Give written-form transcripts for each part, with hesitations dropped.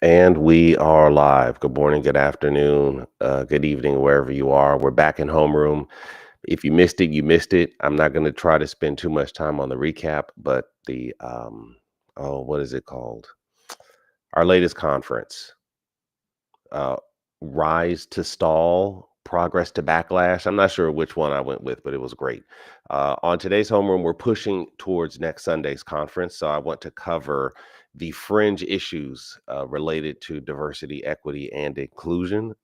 And we are live. Good morning, good afternoon, good evening, wherever you are. We're back in homeroom. If you missed it, you missed it. I'm not going to try to spend too much time on the recap, but what is it called? Our latest conference, uh, Rise to Stall, Progress to Backlash. I'm not sure which one I went with, but it was great. On today's homeroom, we're pushing towards next Sunday's conference. So I want to cover the fringe issues related to diversity, equity, and inclusion.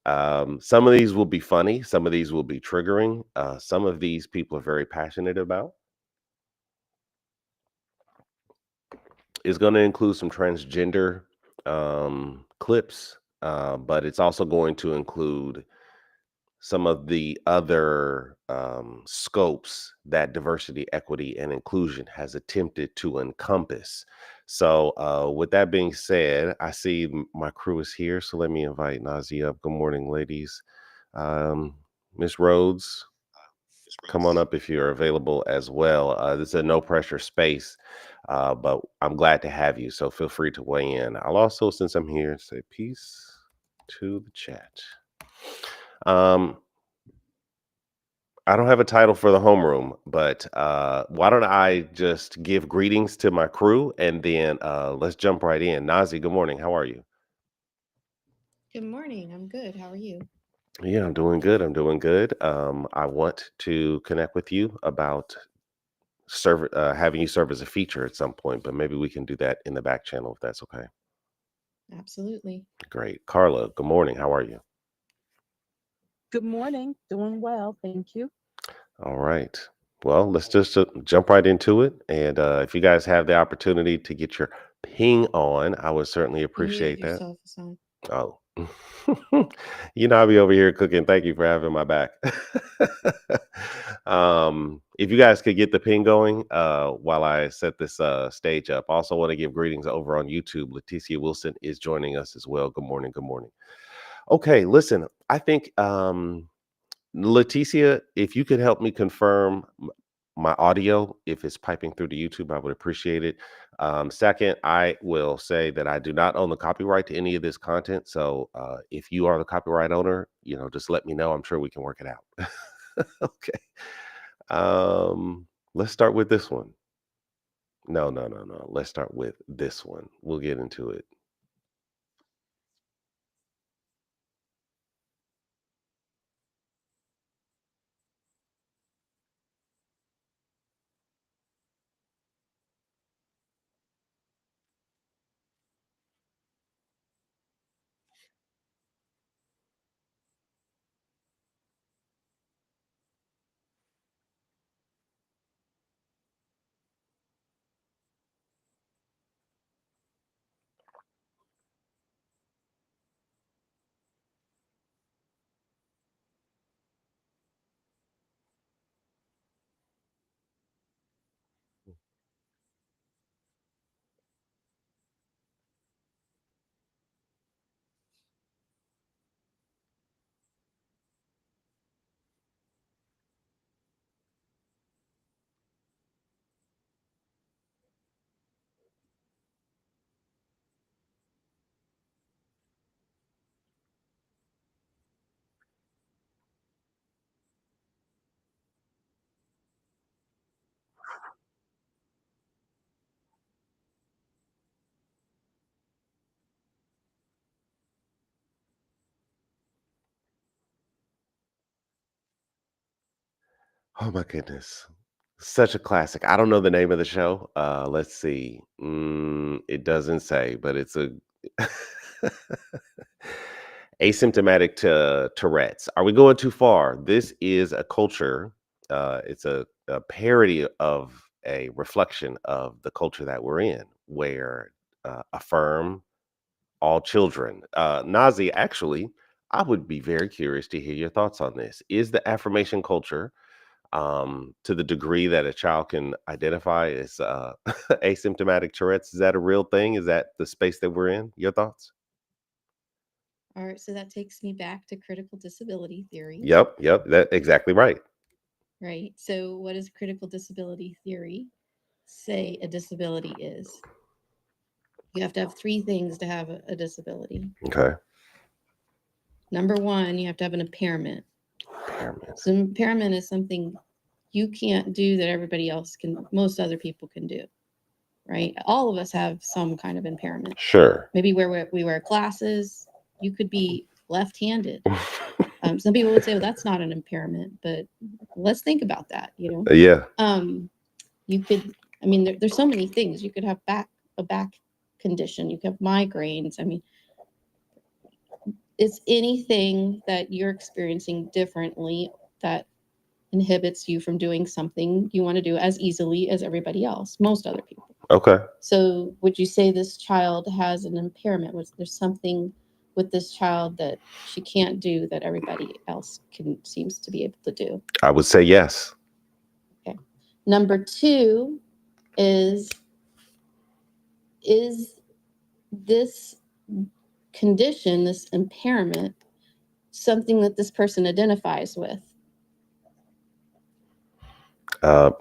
Some of these will be funny, some of these will be triggering. Some of these people are very passionate about. It's going to include some transgender clips, but it's also going to include some of the other scopes that diversity, equity, and inclusion has attempted to encompass. So, with that being said, I see my crew is here. So let me invite Nazi up. Good morning, ladies. Um, Miss Rhodes, come on up if you're available as well. This is a no pressure space, but I'm glad to have you. So feel free to weigh in. I'll also, since I'm here, say peace to the chat. Um, I don't have a title for the homeroom, but why don't I just give greetings to my crew and then let's jump right in. Nazi, good morning. How are you? Good morning. I'm good. How are you? Yeah, I'm doing good. I'm doing good. I want to connect with you about having you serve as a feature at some point, but maybe we can do that in the back channel if that's okay. Absolutely. Great. Carla, good morning. How are you? Good morning. Doing well, thank you. All right. Well, let's just jump right into it. And if you guys have the opportunity to get your ping on, I would certainly You muted appreciate that. yourself, Husan. Oh, I'll be over here cooking. Thank you for having my back. If you guys could get the ping going while I set this stage up. Also want to give greetings over on YouTube. Leticia Wilson is joining us as well. Good morning. Good morning. Okay, listen, I think Leticia, if you could help me confirm my audio, if it's piping through to YouTube, I would appreciate it. Second, I will say that I do not own the copyright to any of this content. So if you are the copyright owner, just let me know. I'm sure we can work it out. Okay. Let's start with this one. No, no, no, no. Let's start with this one. We'll get into it. Oh my goodness. Such a classic. I don't know the name of the show. Let's see. It doesn't say, but it's a asymptomatic to Tourette's. Are we going too far? This is a culture. It's a parody of a reflection of the culture that we're in, where affirm all children. Nazi, actually, I would be very curious to hear your thoughts on this. Is the affirmation culture to the degree that a child can identify as asymptomatic Tourette's? Is that a real thing? Is that the space that we're in? Your thoughts? All right. So that takes me back to critical disability theory, Yep, yep, that exactly right. right? So, what does critical disability theory say a disability is? You have to have 3 things to have a disability. Okay. Number 1, you have to have an impairment. Impairment. So impairment is something you can't do that everybody else can, most other people can do, right? All of us have some kind of impairment. Sure. Maybe where we wear glasses, you could be left-handed. Some people would say, well, that's not an impairment, but let's think about that, you know? Yeah. You could, I mean, there's so many things. You could have a back condition. You could have migraines. I mean, it's anything that you're experiencing differently that inhibits you from doing something you want to do as easily as everybody else, most other people. Okay. So would you say this child has an impairment? Was there something with this child that she can't do that everybody else seems to be able to do? I would say yes. Okay. Number 2 is this condition, this impairment, something that this person identifies with?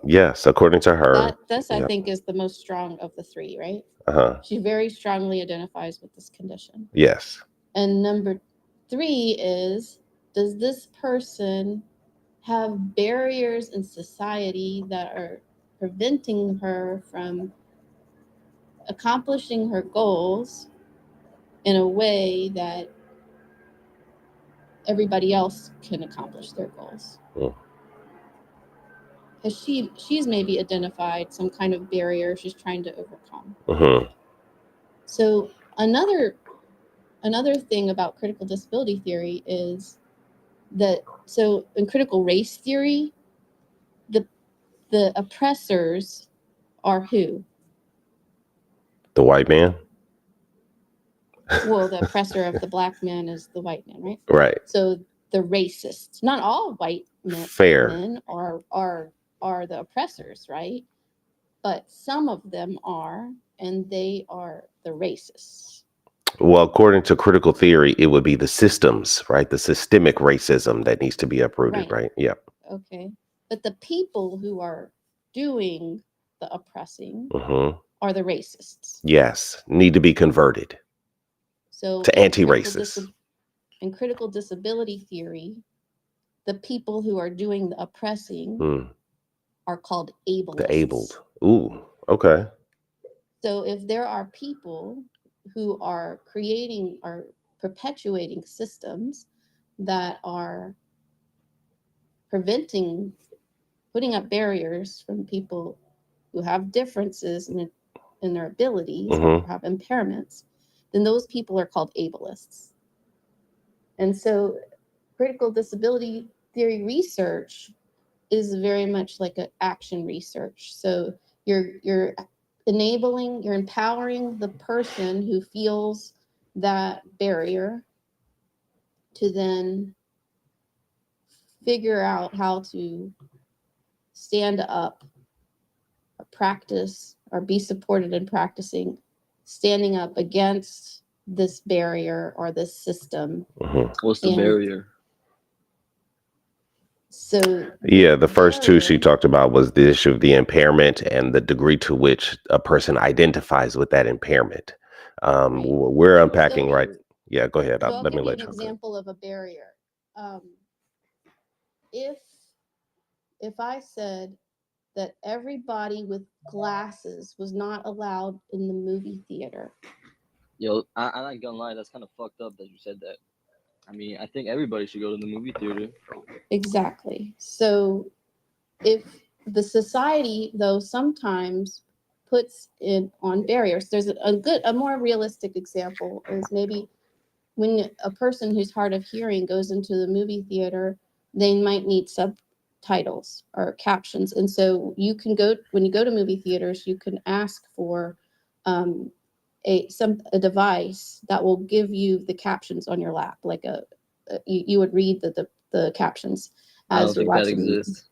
Yes, according to her. This I Yep. think is the most strong of the 3, right? Uh-huh. She very strongly identifies with this condition. Yes. And number 3 is, does this person have barriers in society that are preventing her from accomplishing her goals in a way that everybody else can accomplish their goals? Because she's maybe identified some kind of barrier she's trying to overcome. Mm-hmm. So another thing about critical disability theory is that, so in critical race theory, the oppressors are who? The white man. Well, the oppressor of the black man is the white man, right? Right. So the racists, not all white Fair. men are the oppressors, right? But some of them are, and they are the racists. Well, according to critical theory, it would be the systems, right? The systemic racism that needs to be uprooted, right? Yeah. Okay. But the people who are doing the oppressing Mm-hmm. are the racists. Yes. Need to be converted So to anti-racist. In critical disability theory, the people who are doing the oppressing are called ableists. The abled. Ooh, okay. So if there are people who are perpetuating systems that are putting up barriers from people who have differences in their abilities or have impairments, then those people are called ableists. And so critical disability theory research is very much like an action research. So you're empowering the person who feels that barrier to then figure out how to stand up, practice, or be supported in practicing standing up against this barrier or this system. What's the barrier? So yeah, the first 2 she talked about was the issue of the impairment and the degree to which a person identifies with that impairment. We're unpacking, right? Yeah, go ahead. So Let me let you you. An example of a barrier. If I said that everybody with glasses was not allowed in the movie theater. Yo, I'm not gonna lie, that's kind of fucked up that you said that. I mean, I think everybody should go to the movie theater. Exactly. So if the society, though, sometimes puts it on barriers, there's a more realistic example is maybe when a person who's hard of hearing goes into the movie theater, they might need subtitles or captions. And so when you go to movie theaters, you can ask for a device that will give you the captions on your lap, like you would read the captions as you're watching. That exists.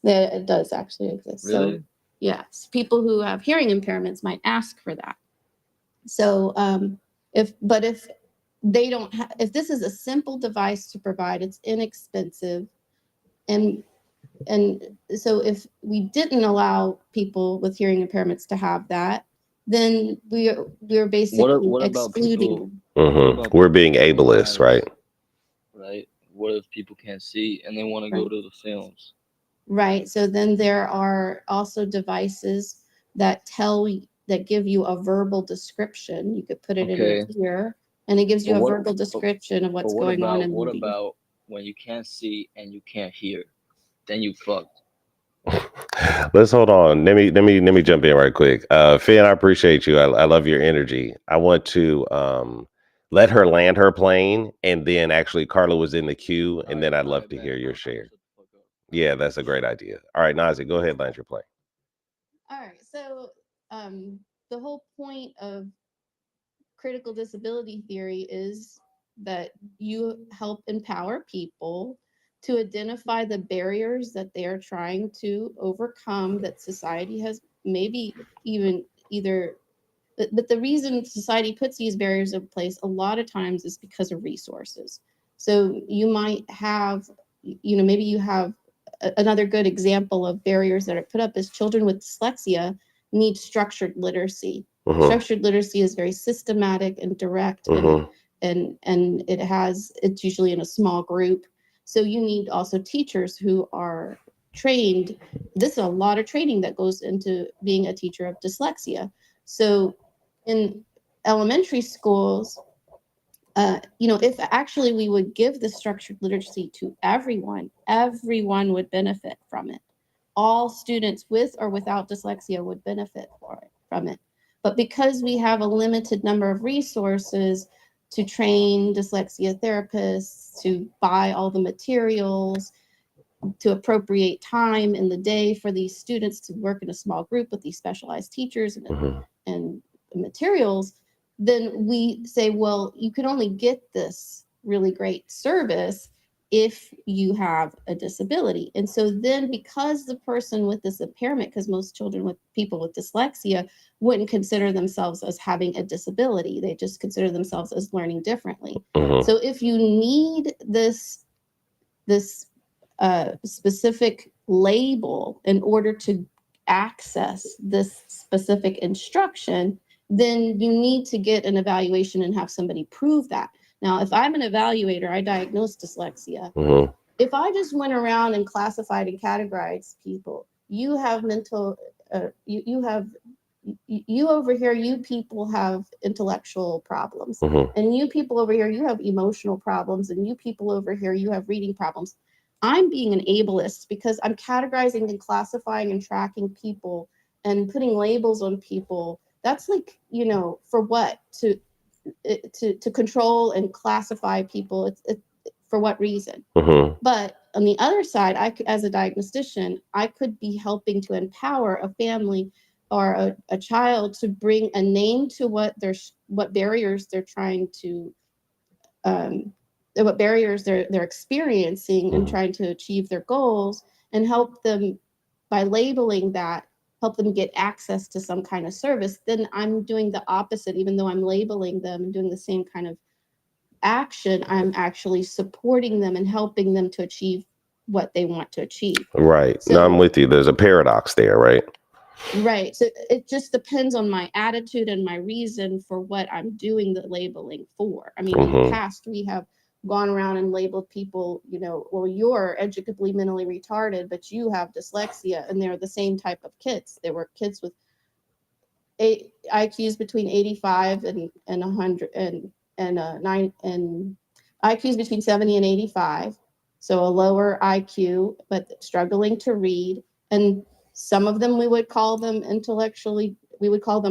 It does actually exist. Really? So yes, people who have hearing impairments might ask for that. So if they don't if this is a simple device to provide, it's inexpensive, and so if we didn't allow people with hearing impairments to have that, then we're basically what about excluding people? them. about We're being people with ableist, right? Right? What if people can't see and they want to go Right. to the films? Right. So then there are also devices that give you a verbal description. You could put it in your Okay. ear, and it gives you But a what- verbal description of But what's what going on about in the movie. when you can't see and you can't hear? Then you fucked. Let's hold on. Let me jump in right quick. Finn, I appreciate you. I love your energy. I want to let her land her plane, and then actually Carla was in the queue, and then I'd love to hear your share. Yeah, that's a great idea. All right, Nazi, go ahead, land your plane. All right. So the whole point of critical disability theory is that you help empower people to identify the barriers that they are trying to overcome, that society has maybe even either but the reason society puts these barriers in place a lot of times is because of resources. So you might have, maybe you have another good example of barriers that are put up is children with dyslexia need structured literacy. Structured literacy is very systematic and direct, and it's usually in a small group. So you need also teachers who are trained. This is a lot of training that goes into being a teacher of dyslexia. So in elementary schools, if actually we would give the structured literacy to everyone would benefit from it. All students with or without dyslexia would benefit from it. But because we have a limited number of resources to train dyslexia therapists, to buy all the materials, to appropriate time in the day for these students to work in a small group with these specialized teachers and materials, then we say, well, you can only get this really great service if you have a disability. And so then because the person with this impairment, because most people with dyslexia wouldn't consider themselves as having a disability, they just consider themselves as learning differently. So if you need this specific label in order to access this specific instruction, then you need to get an evaluation and have somebody prove that. Now, if I'm an evaluator, I diagnose dyslexia. If I just went around and classified and categorized people, you have mental, you over here, you people have intellectual problems, and you people over here, you have emotional problems, and you people over here, you have reading problems. I'm being an ableist because I'm categorizing and classifying and tracking people and putting labels on people. That's like, for what? To control and classify people. It's for what reason? But on the other side, as a diagnostician, I could be helping to empower a family or a child to bring a name to what barriers they're trying to what barriers they're experiencing and trying to achieve their goals, and help them by labeling that, help them get access to some kind of service. Then I'm doing the opposite. Even though I'm labeling them and doing the same kind of action, I'm actually supporting them and helping them to achieve what they want to achieve. Right. So, No, I'm with you. There's a paradox there, right? Right. So it just depends on my attitude and my reason for what I'm doing the labeling for. I mean, in the past, we have gone around and labeled people, well, you're educably mentally retarded, but you have dyslexia, and they're the same type of kids. They were kids with IQs between 85 and 100 and 9 and IQs between 70 and 85. So a lower IQ, but struggling to read. And some of them, we would call them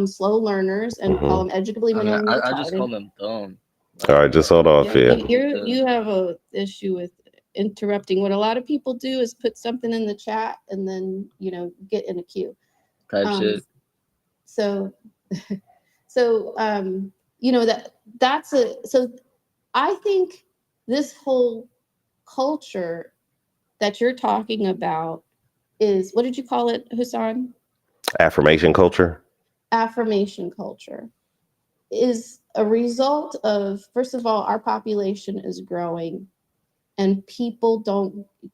slow learners and call them educably mentally retarded. I just call them dumb. All right, just hold on, Phil. You have a issue with interrupting. What a lot of people do is put something in the chat and then, get in a queue. Type shit. So I think this whole culture that you're talking about is, what did you call it, Husan? Affirmation culture. Affirmation culture is a result of, first of all, our population is growing, and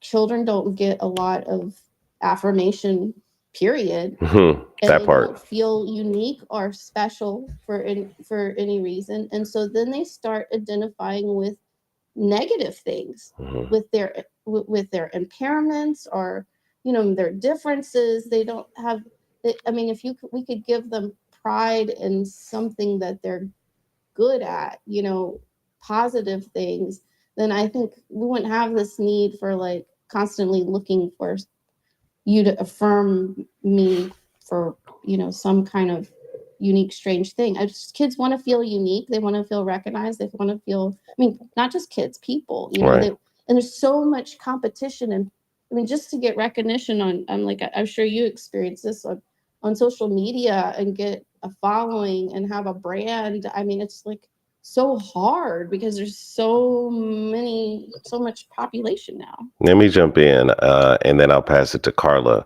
children don't get a lot of affirmation period, Mhm. and That they part. don't feel unique or special for any reason, and so then they start identifying with negative things, Mhm. with their impairments, or their differences. They don't have I mean, if we could give them pride in something that they're good at, positive things, then I think we wouldn't have this need for like constantly looking for you to affirm me for some kind of unique strange thing. Kids want to feel unique, they want to feel recognized, they want to feel, I mean, not just kids, people, Right. and there's so much competition, and I mean, just to get recognition on like, I'm sure you experience this on social media and get a following and have a brand. I mean, it's like so hard because there's so much population now. Let me jump in, and then I'll pass it to Carla.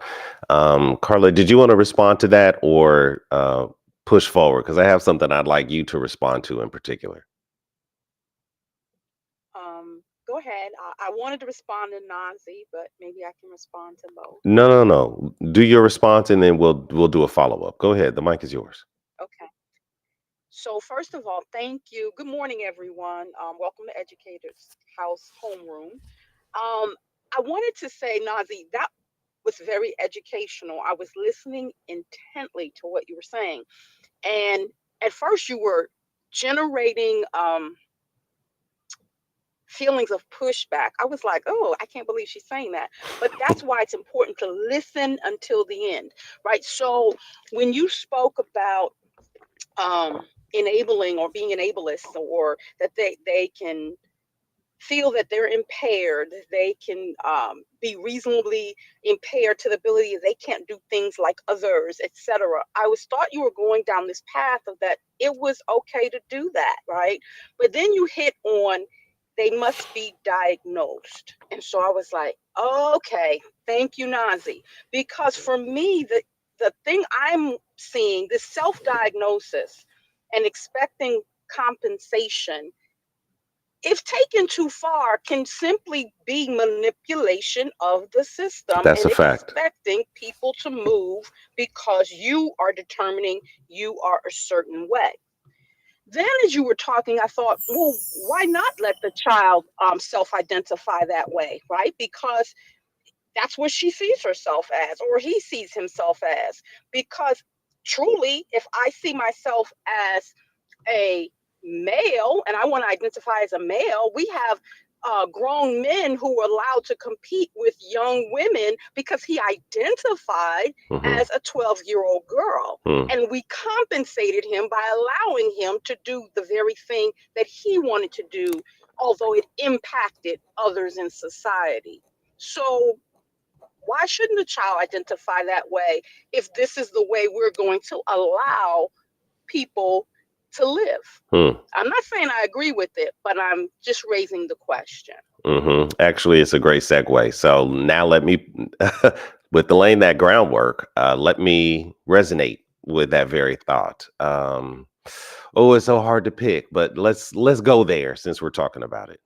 Carla, did you want to respond to that or push forward? Because I have something I'd like you to respond to in particular. Go ahead. I wanted to respond to Nazi, but maybe I can respond to both. No. Do your response, and then we'll do a follow up. Go ahead. The mic is yours. Okay. So first of all, thank you. Good morning, everyone. Welcome to Educators House Homeroom. I wanted to say, Nazi, that was very educational. I was listening intently to what you were saying, and at first you were generating feelings of pushback. I was like, oh, I can't believe she's saying that. But that's why it's important to listen until the end, right? So when you spoke about enabling or being an ableist, or that they can feel that they're impaired, they can be reasonably impaired to the ability that they can't do things like others, etc. I was thought you were going down this path of that it was okay to do that, right? But then you hit on they must be diagnosed. And so I was like, okay, thank you, Nazi. Because for me, the thing I'm seeing, this self-diagnosis and expecting compensation, if taken too far, can simply be manipulation of the system That's and a fact. expecting people to move because you are determining you are a certain way. Then, as you were talking, I thought, well, why not let the child self-identify that way, right? Because that's what she sees herself as, or he sees himself as. Because truly, if I see myself as a male and I want to identify as a male, we have grown men who were allowed to compete with young women because he identified Mhm. as a 12-year-old girl. Mm. And we compensated him by allowing him to do the very thing that he wanted to do, although it impacted others in society. So why shouldn't a child identify that way if this is the way we're going to allow people to live? Hmm. I'm not saying I agree with it, but I'm just raising the question. Actually, it's a great segue. So now let me, with the laying that groundwork, let me resonate with that very thought. Oh, it's so hard to pick, but let's go there since we're talking about it.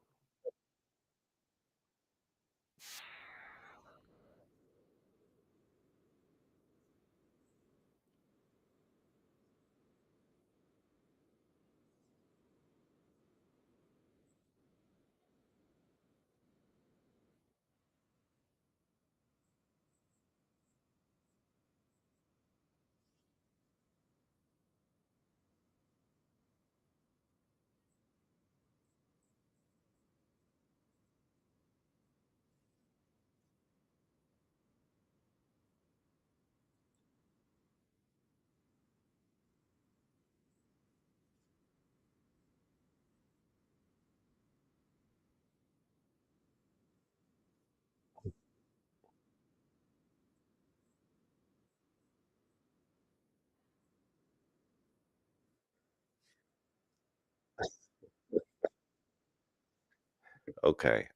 Okay.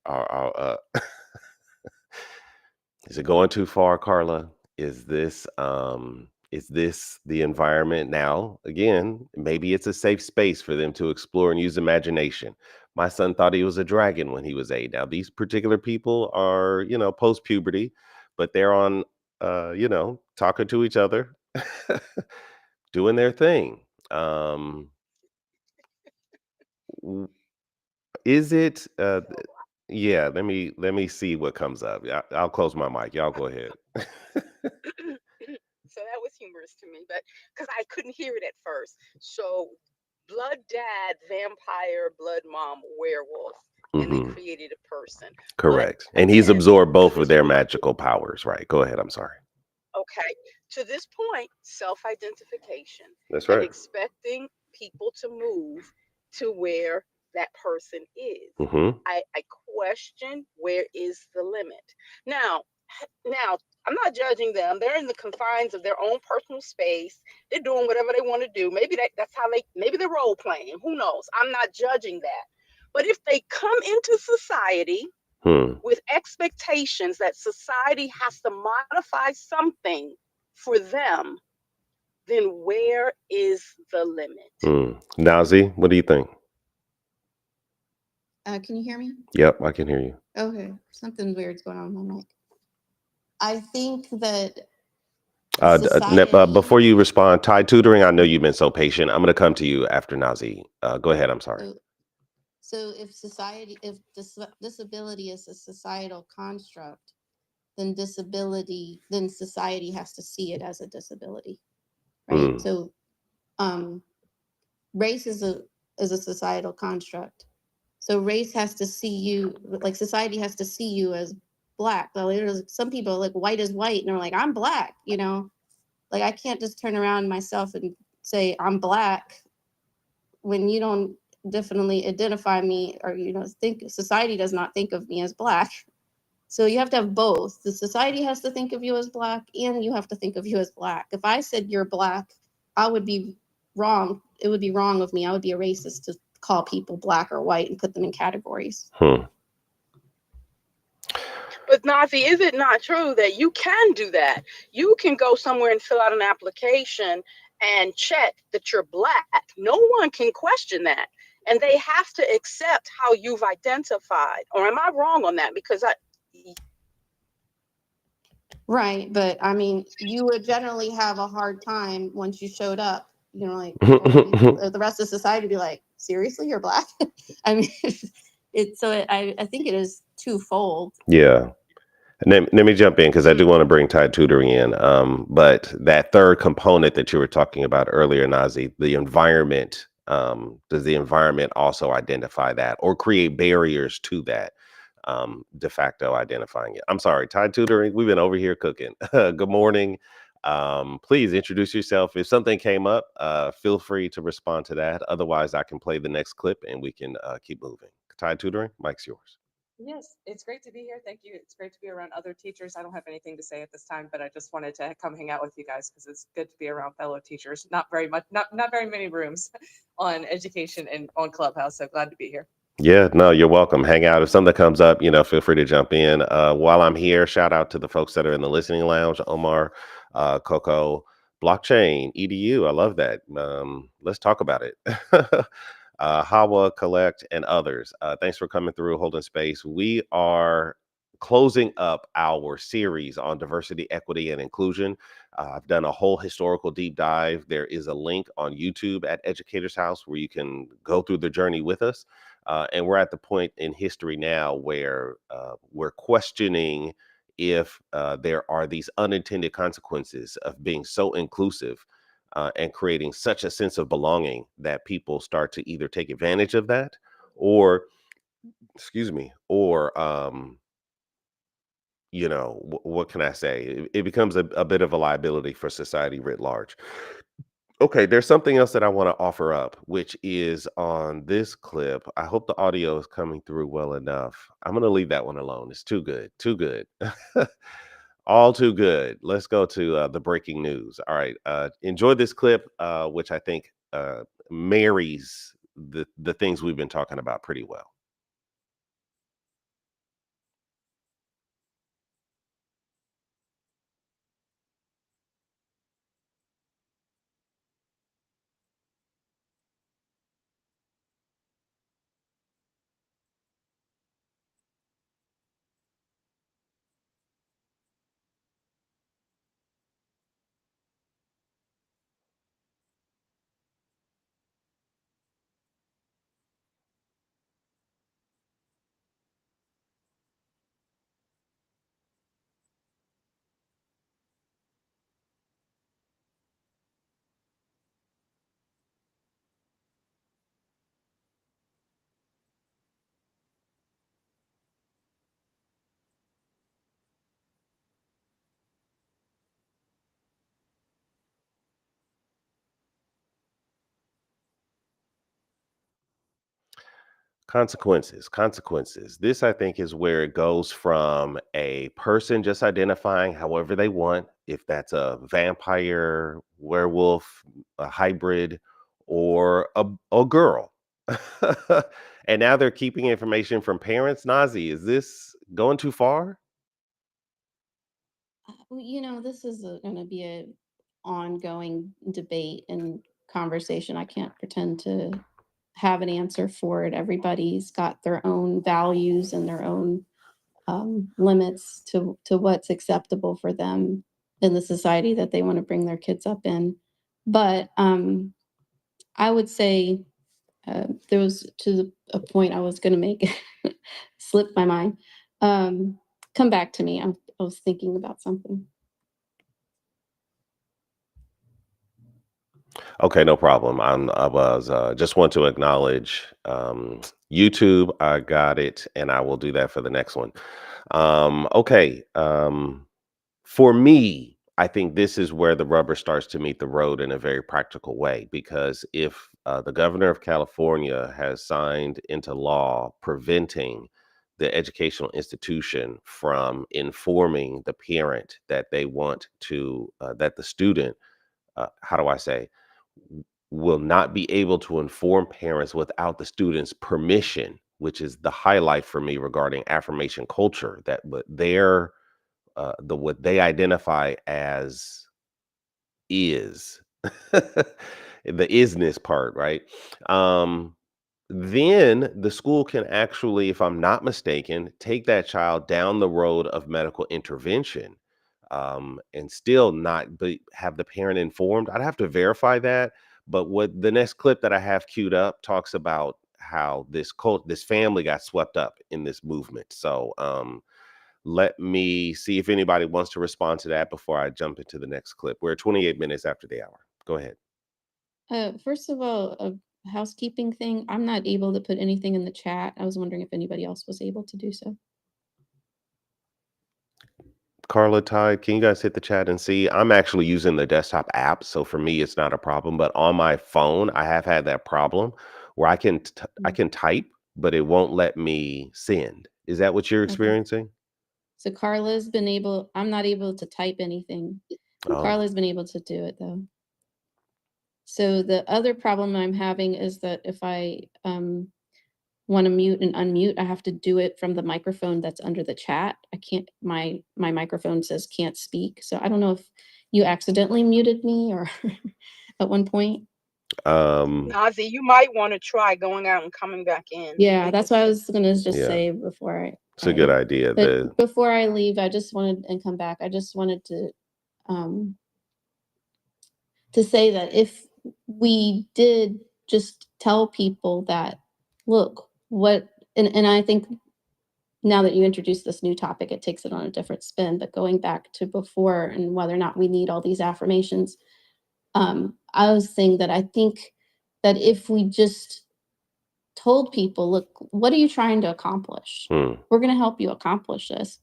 Is it going too far, Carla? Is this the environment now? Again, maybe it's a safe space for them to explore and use imagination. My son thought he was a dragon when he was 8. Now, these particular people are, post puberty, but they're on talking to each other, doing their thing. Um, w- is it? So Yeah. Let me see what comes up. I'll close my mic. Y'all go ahead. so that was humorous to me, but because I couldn't hear it at first. So blood dad, vampire, blood mom, werewolf, and they Hmm. created a person. But Correct. And he's again, absorbed to both of this their point, magical powers. Right. Go ahead. I'm sorry. okay, to this point, self-identification That's and right. expecting people to move to where that person is. Hmm. I question, where is the limit? Now, now I'm not judging them. They're in the confines of their own personal space. They're doing whatever they want to do. Maybe that's how maybe they're role playing. Who knows? I'm not judging that. But if they come into society Hmm. with expectations that society has to modify something for them, then where is the limit? Hmm. Nazi, what do you think? Can you hear me? Yep, I can hear you. Okay, something weird's going on with my mic. I think that Before society. you respond, Tide Tutoring, I know you've been so patient. I'm going to come to you after Nazi. Go ahead. I'm sorry. So, so if disability is a societal construct, then society has to see it as a disability, right? Hmm. So, um, race is a societal construct. So race has to see you, like society has to see you as black. Well, there's some people like white is white, and they're like, I'm black, Like I can't just turn around myself and say I'm black when you don't definitely identify me, or think society does not think of me as black. So you have to have both. The society has to think of you as black, and you have to think of you as black. If I said you're black, I would be wrong. It would be wrong of me. I would be a racist to call people black or white and put them in categories. Hmm. But Nazi, is it not true that you can do that? You can go somewhere and fill out an application and check that you're black. No one can question that. And they have to accept how you've identified. Or am I wrong on that? Because Right, but I mean, you would generally have a hard time once you showed up. Like the rest of society would be like, "Seriously, you're black?" I mean, I think it is twofold. Yeah. Let me jump in because I do want to bring Tide Tutoring in. But that third component that you were talking about earlier, Nazi, the environment, does the environment also identify that or create barriers to that? De facto identifying it. I'm sorry, Tide Tutoring, we've been over here cooking. Good morning. Please introduce yourself. If something came up, feel free to respond to that. Otherwise, I can play the next clip and we can keep moving. Tide Tutoring, mic's yours. Yes, it's great to be here. Thank you. It's great to be around other teachers. I don't have anything to say at this time, but I just wanted to come hang out with you guys because it's good to be around fellow teachers. Not very much, not very many rooms on education and on Clubhouse. So glad to be here. Yeah, no, you're welcome. Hang out. If something comes up, feel free to jump in. While I'm here, shout out to the folks that are in the listening lounge, Omar, Coco, blockchain, EDU. I love that. Let's talk about it. Hawa, Collect, and others. Thanks for coming through, holding space. We are closing up our series on diversity, equity, and inclusion. I've done a whole historical deep dive. There is a link on YouTube at Educator's House where you can go through the journey with us. And we're at the point in history now where we're questioning if there are these unintended consequences of being so inclusive and creating such a sense of belonging that people start to either take advantage of that or, excuse me, or, what can I say? It becomes a bit of a liability for society writ large. Okay, there's something else that I want to offer up, which is on this clip. I hope the audio is coming through well enough. I'm going to leave that one alone. It's too good. Too good. All too good. Let's go to the breaking news. All right. Enjoy this clip, which I think marries the things we've been talking about pretty well. Consequences. This, I think, is where it goes from a person just identifying however they want, if that's a vampire, werewolf, a hybrid, or a girl. And now they're keeping information from parents. Nazi, is this going too far? Well, this is going to be a ongoing debate and conversation. I can't pretend to have an answer for it. Everybody's got their own values and their own limits to what's acceptable for them in the society that they want to bring their kids up in. But I would say there was a point I was going to make, slipped my mind. Come back to me. I was thinking about something. Okay, no problem. I was just want to acknowledge YouTube. I got it, and I will do that for the next one. Okay. For me, I think this is where the rubber starts to meet the road in a very practical way. Because if the governor of California has signed into law preventing the educational institution from informing the parent that they want to, that the student, how do I say, will not be able to inform parents without the student's permission, which is the highlight for me regarding affirmation culture. That what their what they identify as is the isness part, right? Um, then the school can actually, if I'm not mistaken, take that child down the road of medical intervention, and still not have the parent informed. I'd have to verify that. But what the next clip that I have queued up talks about how this family got swept up in this movement. So let me see if anybody wants to respond to that before I jump into the next clip. We're 28 minutes after the hour. Go ahead. First of all, a housekeeping thing. I'm not able to put anything in the chat. I was wondering if anybody else was able to do so. Carla, Tide, can you guys hit the chat and see? I'm actually using the desktop app, so for me it's not a problem. But on my phone, I have had that problem where I can type, but it won't let me send. Is that what you're Okay. experiencing? So Carla's been able. I'm not able to type anything. Oh, Carla's been able to do it though. So the other problem I'm having is that if I want to mute and unmute, I have to do it from the microphone that's under the chat. I can't. My microphone says can't speak. So I don't know if you accidentally muted me or at one point. Nazi, you might want to try going out and coming back in. Yeah, that's what I was gonna just Yeah. say before It's a good idea. But before I leave, I just wanted and come back. I just wanted to say that if we did just tell people that, look, and I think now that you introduced this new topic, it takes it on a different spin. But going back to before and whether or not we need all these affirmations, I was saying that I think that if we just told people, look, what are you trying to accomplish? We're going to help you accomplish this.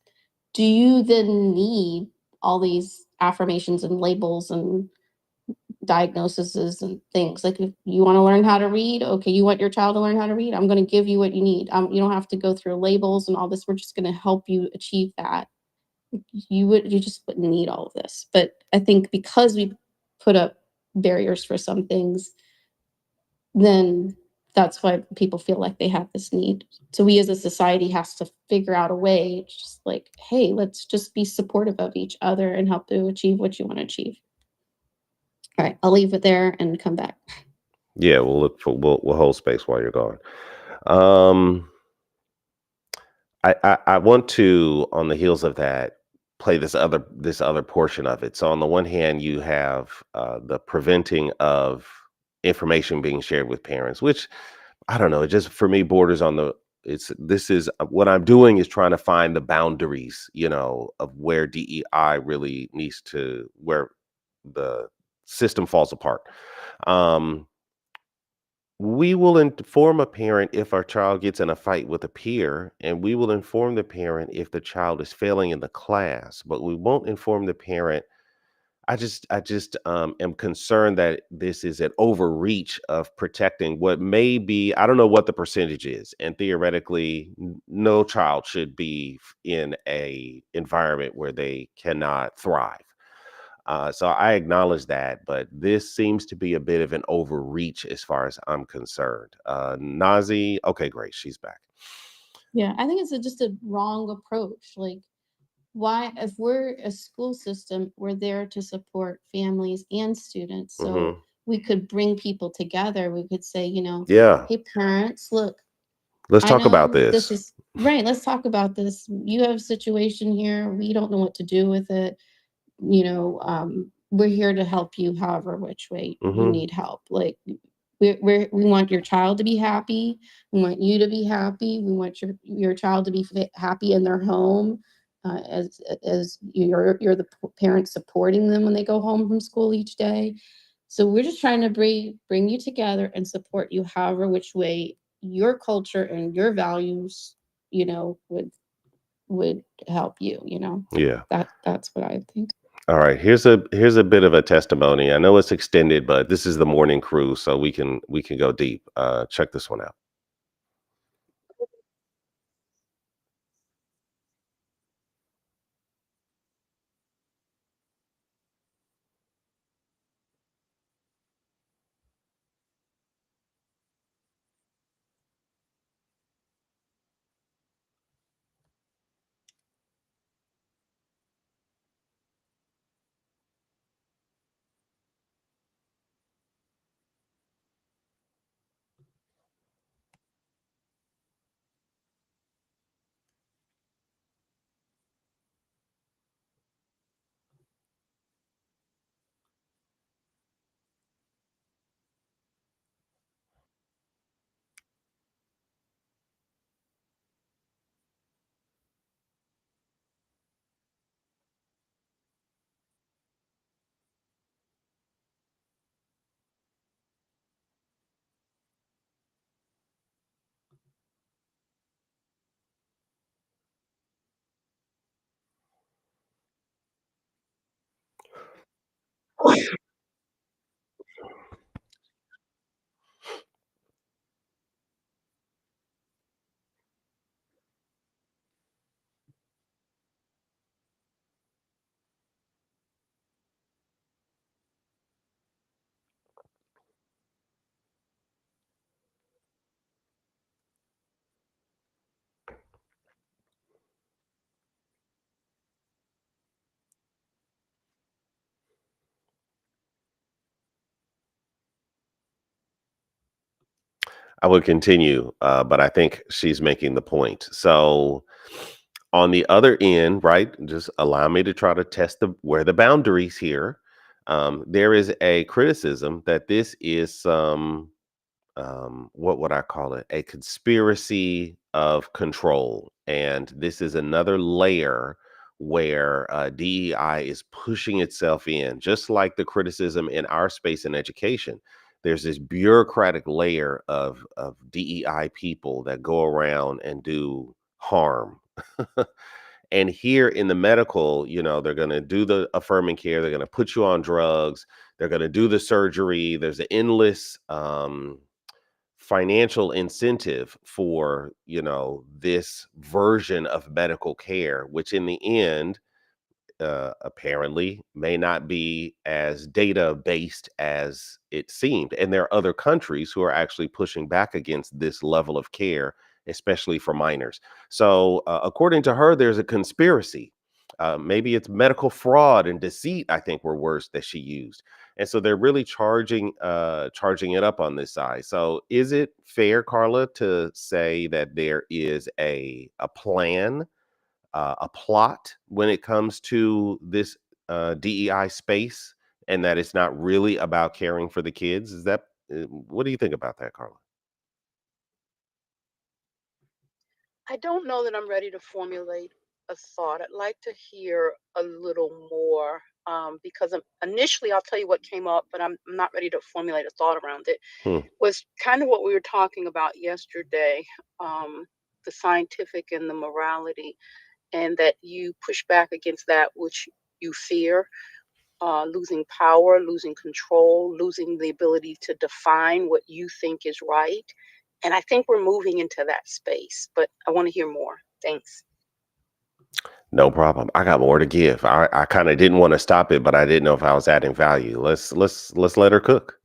Do you then need all these affirmations and labels and diagnoses and things? Like, if you want to learn how to read, okay, you want your child to learn how to read, I'm going to give you what you need. You don't have to go through labels and all this. We're just going to help you achieve that. You just wouldn't need all of this. But I think because we put up barriers for some things, then that's why people feel like they have this need. So we as a society has to figure out a way, just like, hey, let's just be supportive of each other and help you achieve what you want to achieve. All right, I'll leave it there and come back. Yeah, we'll hold space while you're gone. I want to, on the heels of that, play this other portion of it. So on the one hand, you have the preventing of information being shared with parents, which I don't know, it just for me borders on what I'm doing is trying to find the boundaries, of where DEI really needs to, where the system falls apart. We will inform a parent if our child gets in a fight with a peer, and we will inform the parent if the child is failing in the class, but we won't inform the parent. I just am concerned that this is an overreach of protecting what may be, I don't know what the percentage is, and theoretically no child should be in a environment where they cannot thrive. So I acknowledge that, but this seems to be a bit of an overreach as far as I'm concerned. Nazi, okay, great, she's back. Yeah, I think it's just a wrong approach. Like, why, if we're a school system, we're there to support families and students. So Hmm. we could bring people together. We could say, Yeah, hey, parents, look, let's I talk about know this this. is right. Let's talk about this. You have a situation here. We don't know what to do with it. We're here to help you however which way you Hmm. need help. Like, we want your child to be happy. We want you to be happy. We want your child to be happy in their home, as you're the parent supporting them when they go home from school each day. So we're just trying to bring you together and support you however which way your culture and your values, would help you. Yeah. That's what I think. All right. Here's a bit of a testimony. I know it's extended, but this is the morning crew, so we can go deep. Check this one out. I would continue, but I think she's making the point. So on the other end, right? Just allow me to try to test where the boundaries here. There is a criticism that this is some, what would I call it? A conspiracy of control. And this is another layer where DEI is pushing itself in, just like the criticism in our space in education. There's this bureaucratic layer of DEI people that go around and do harm. And here in the medical, they're going to do the affirming care, they're going to put you on drugs, they're going to do the surgery. There's an endless financial incentive for this version of medical care, which in the end apparently may not be as data based as it seemed. And there are other countries who are actually pushing back against this level of care, especially for minors. So, according to her, there's a conspiracy. Maybe it's medical fraud and deceit, I think were words that she used. And so they're really charging it up on this side. So is it fair, Carla, to say that there is a plan, a plot when it comes to this DEI space, and that it's not really about caring for the kids? Is that what do you think about that, Carla? I don't know that I'm ready to formulate a thought. I'd like to hear a little more, because initially I'll tell you what came up, but I'm not ready to formulate a thought around it. Hmm. Was kind of what we were talking about yesterday, the scientific and the morality, and that you push back against that which you fear. losing power, losing control, losing the ability to define what you think is right. And I think we're moving into that space, but I want to hear more. Thanks. No problem. I got more to give. I kind of didn't want to stop it, but I didn't know if I was adding value. Let's let her cook.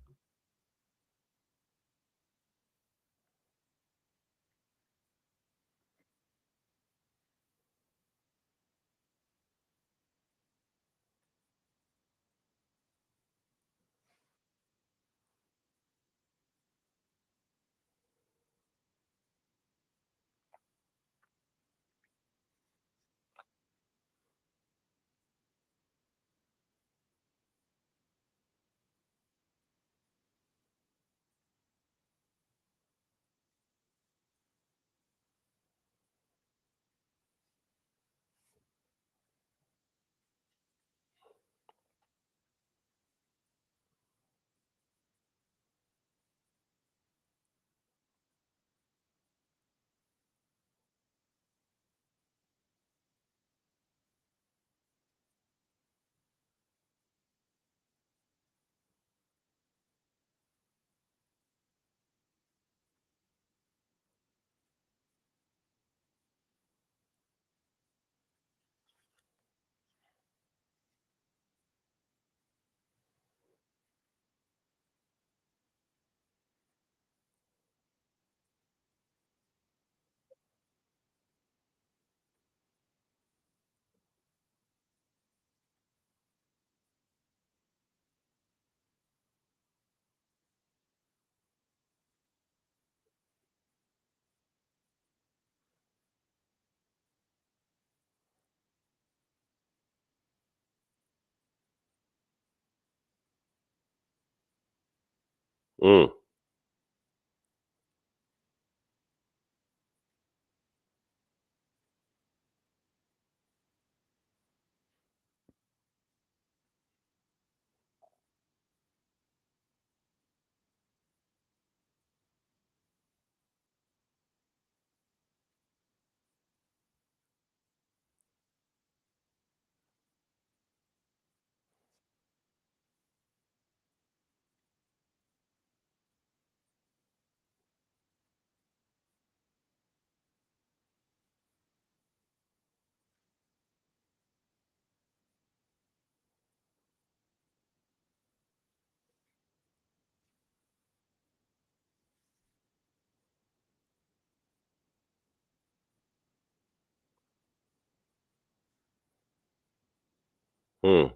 Mm, mm,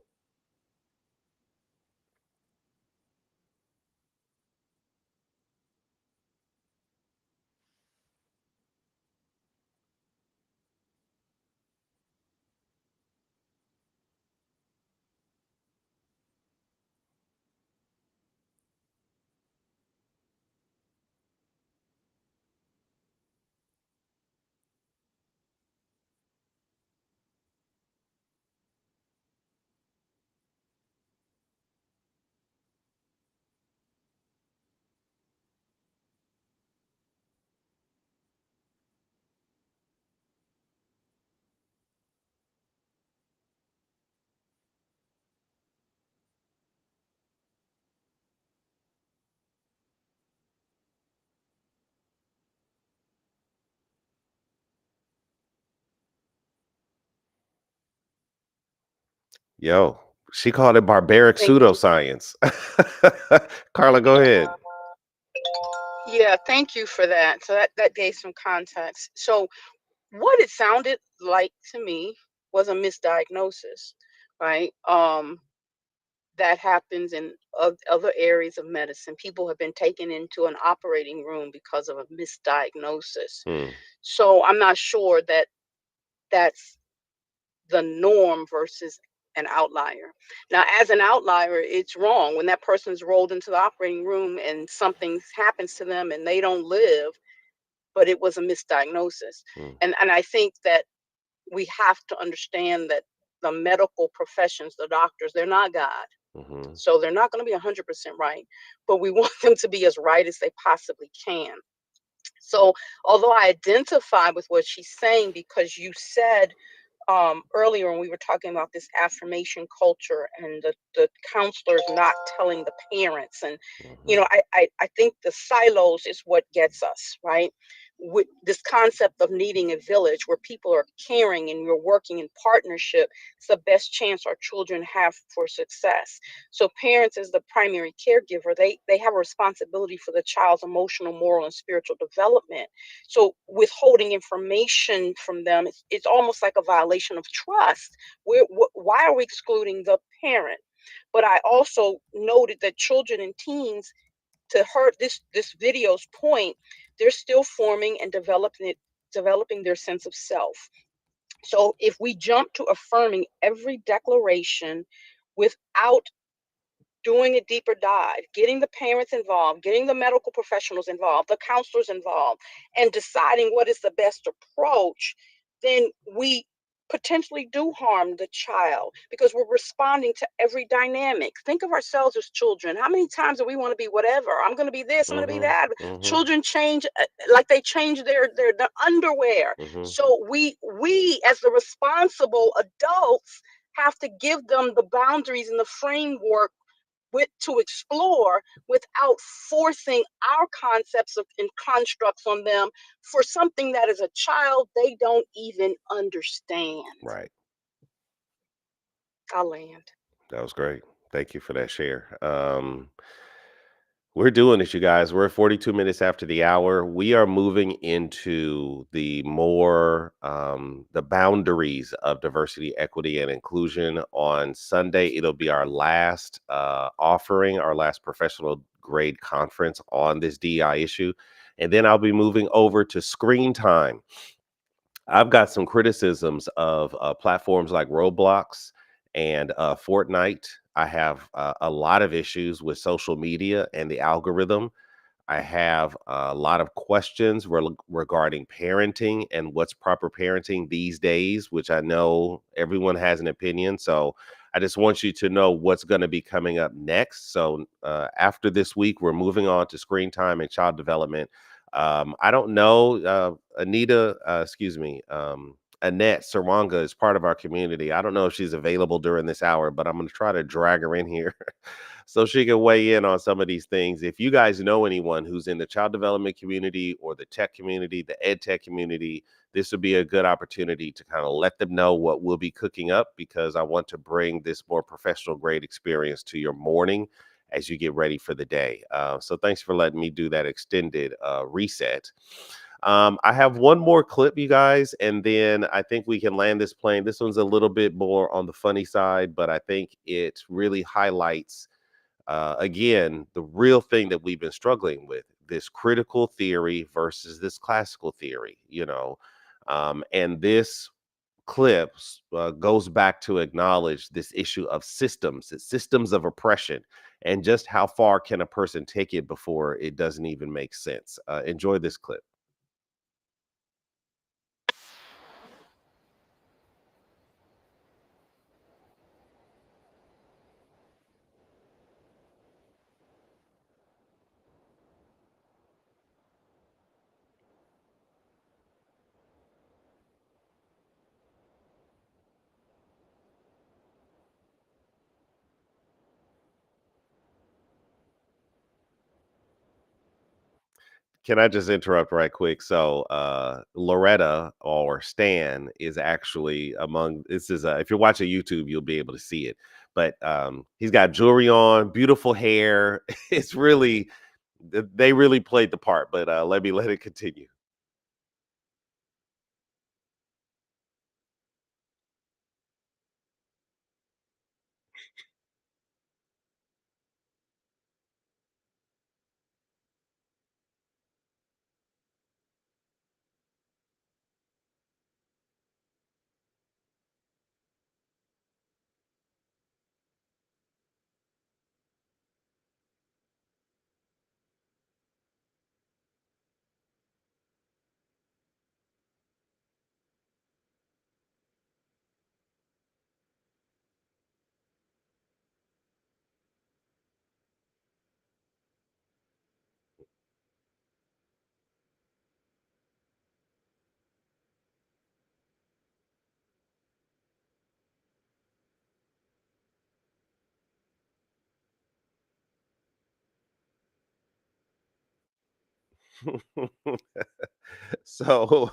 yo, she called it barbaric Thank you. pseudoscience. Carla, go ahead. Yeah, thank you for that. So that gave some context. So what it sounded like to me was a misdiagnosis, right? That happens in other areas of medicine. People have been taken into an operating room because of a misdiagnosis. Mm, So I'm not sure that that's the norm versus an outlier. Now, as an outlier, it's wrong when that person's rolled into the operating room and something happens to them and they don't live, but it was a misdiagnosis. mm, And I think that we have to understand that the medical professions, the doctors, they're not God. mhm, So they're not going to be 100% right, but we want them to be as right as they possibly can. So although I identify with what she's saying, because you said earlier when we were talking about this affirmation culture and the counselors not telling the parents. And Mhm. I think the silos is what gets us, right? With this concept of needing a village where people are caring and you're working in partnership, it's the best chance our children have for success. So parents as the primary caregiver, they have a responsibility for the child's emotional, moral, and spiritual development. So withholding information from them, it's almost like a violation of trust. Why are we excluding the parent? But I also noted that children and teens, to her this video's point, they're still forming and developing their sense of self. So if we jump to affirming every declaration without doing a deeper dive, getting the parents involved, getting the medical professionals involved, the counselors involved, and deciding what is the best approach, then we potentially do harm the child because we're responding to every dynamic. Think of ourselves as children. How many times do we want to be whatever? I'm going to be this, I'm going to be Mhm. that. Mhm. Children change like they change their underwear. Mhm. So we as the responsible adults have to give them the boundaries and the framework to explore without forcing our concepts and constructs on them for something that as a child they don't even understand. Right. I'll land. That was great. Thank you for that share. We're doing this, you guys. We're 42 minutes after the hour. We are moving into the more the boundaries of diversity, equity, and inclusion. On Sunday, it'll be our last offering, our last professional grade conference on this DEI issue. And then I'll be moving over to screen time. I've got some criticisms of platforms like Roblox and Fortnite. I have a lot of issues with social media and the algorithm. I have a lot of questions regarding parenting and what's proper parenting these days, which I know everyone has an opinion. So I just want you to know what's going to be coming up next. So after this week, we're moving on to screen time and child development. I don't know, Annette Sarwanga is part of our community. I don't know if she's available during this hour, but I'm going to try to drag her in here so she can weigh in on some of these things. If you guys know anyone who's in the child development community or the tech community, the ed tech community, this would be a good opportunity to kind of let them know what we'll be cooking up, because I want to bring this more professional grade experience to your morning as you get ready for the day. So thanks for letting me do that extended reset. I have one more clip, you guys, and then I think we can land this plane. This one's a little bit more on the funny side, but I think it really highlights again, the real thing that we've been struggling with, this critical theory versus this classical theory, and this clips goes back to acknowledge this issue of systems, it's systems of oppression, and just how far can a person take it before it doesn't even make sense. Enjoy this clip. Can I just interrupt right quick? So, Loretta or Stan is actually among this is if you're watching YouTube, you'll be able to see it. But he's got jewelry on, beautiful hair. It's really they really played the part. But let it continue. So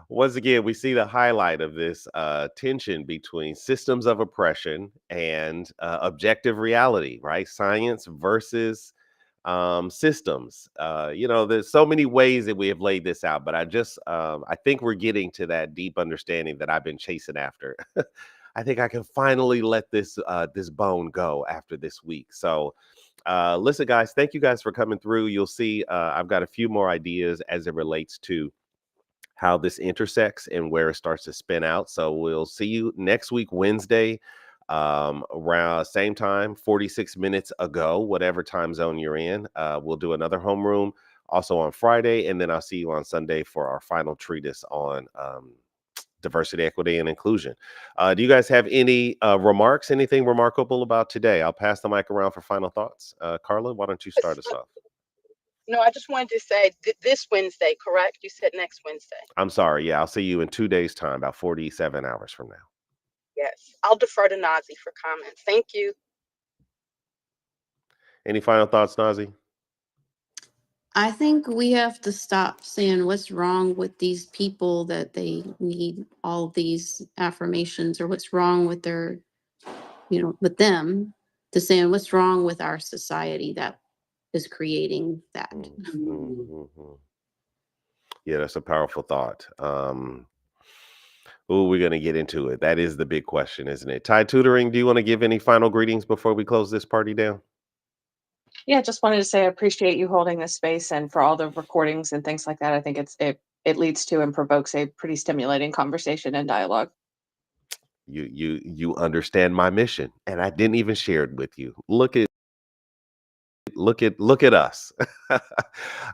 once again, we see the highlight of this tension between systems of oppression and objective reality, right? Science versus systems. There's so many ways that we have laid this out, but I think we're getting to that deep understanding that I've been chasing after. I think I can finally let this bone go after this week. So, listen, guys, thank you guys for coming through. You'll see, I've got a few more ideas as it relates to how this intersects and where it starts to spin out. So we'll see you next week, Wednesday, around same time, 46 minutes ago, whatever time zone you're in. We'll do another homeroom also on Friday, and then I'll see you on Sunday for our final treatise on diversity, equity, and inclusion. Do you guys have any remarks, anything remarkable about today? I'll pass the mic around for final thoughts. Carla, why don't you start us off? No, I just wanted to say this Wednesday, correct? You said next Wednesday. I'm sorry. Yeah, I'll see you in 2 days' time, about 47 hours from now. Yes, I'll defer to Nazi for comments. Thank you. Any final thoughts, Nazi? I think we have to stop saying what's wrong with these people that they need all these affirmations, or what's wrong with their, with them, to saying what's wrong with our society that is creating that. Mhm. Yeah, that's a powerful thought. We're going to get into it. That is the big question, isn't it? Tide Tutoring, do you want to give any final greetings before we close this party down? Yeah, just wanted to say I appreciate you holding this space and for all the recordings and things like that. I think it leads to and provokes a pretty stimulating conversation and dialogue. You understand my mission, and I didn't even share it with you. Look at us.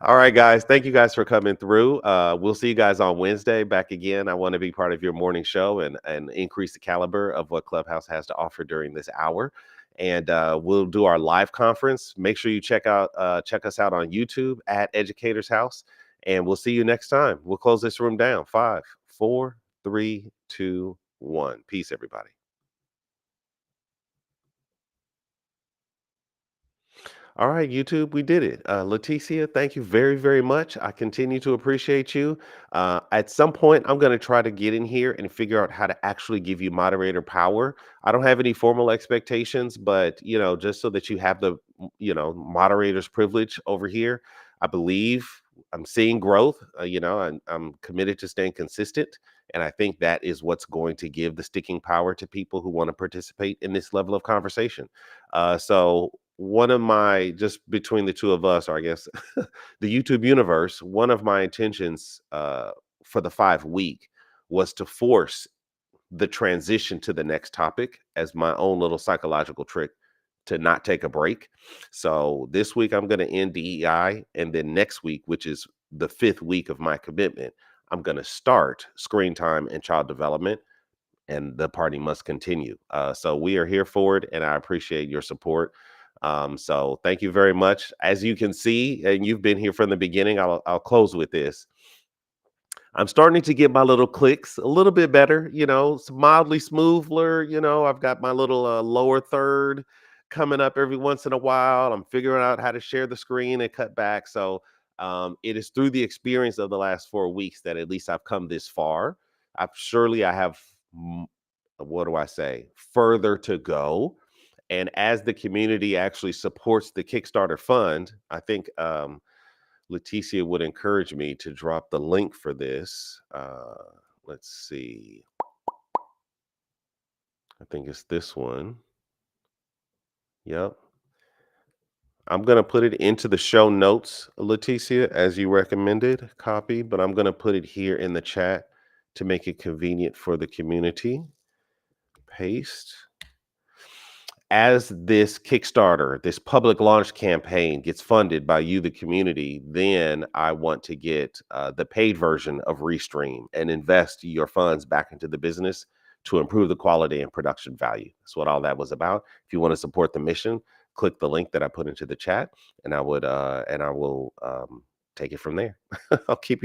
All right, guys, thank you guys for coming through. We'll see you guys on Wednesday back again. I want to be part of your morning show and increase the caliber of what Clubhouse has to offer during this hour. And we'll do our live conference. Make sure you check us out on YouTube at Educators House, and we'll see you next time. We'll close this room down. 5, 4, 3, 2, 1. Peace, everybody. All right, YouTube, we did it. Leticia, thank you very, very much. I continue to appreciate you. At some point, I'm going to try to get in here and figure out how to actually give you moderator power. I don't have any formal expectations, but just so that you have the moderator's privilege over here. I believe I'm seeing growth. I'm committed to staying consistent, and I think that is what's going to give the sticking power to people who want to participate in this level of conversation. So one of my, just between the two of us, or I guess the YouTube universe, one of my intentions for the 5 week was to force the transition to the next topic as my own little psychological trick to not take a break. So this week I'm going to end DEI, and then next week, which is the 5th week of my commitment, I'm going to start screen time and child development, and the party must continue. So we are here for it, and I appreciate your support. So thank you very much. As you can see, and you've been here from the beginning, I'll close with this. I'm starting to get my little clicks a little bit better, it's mildly smoother. I've got my little lower third coming up every once in a while. I'm figuring out how to share the screen and cut back. So it is through the experience of the last 4 weeks that at least I've come this far. I have, what do I say, further to go. And as the community actually supports the Kickstarter fund, I think Leticia would encourage me to drop the link for this. Let's see. I think it's this one. Yep. I'm going to put it into the show notes, Leticia, as you recommended, copy, but I'm going to put it here in the chat to make it convenient for the community. Paste. As this Kickstarter, this public launch campaign gets funded by you, the community, then I want to get the paid version of Restream and invest your funds back into the business to improve the quality and production value. That's what all that was about. If you want to support the mission, click the link that I put into the chat, and I will take it from there. I'll keep you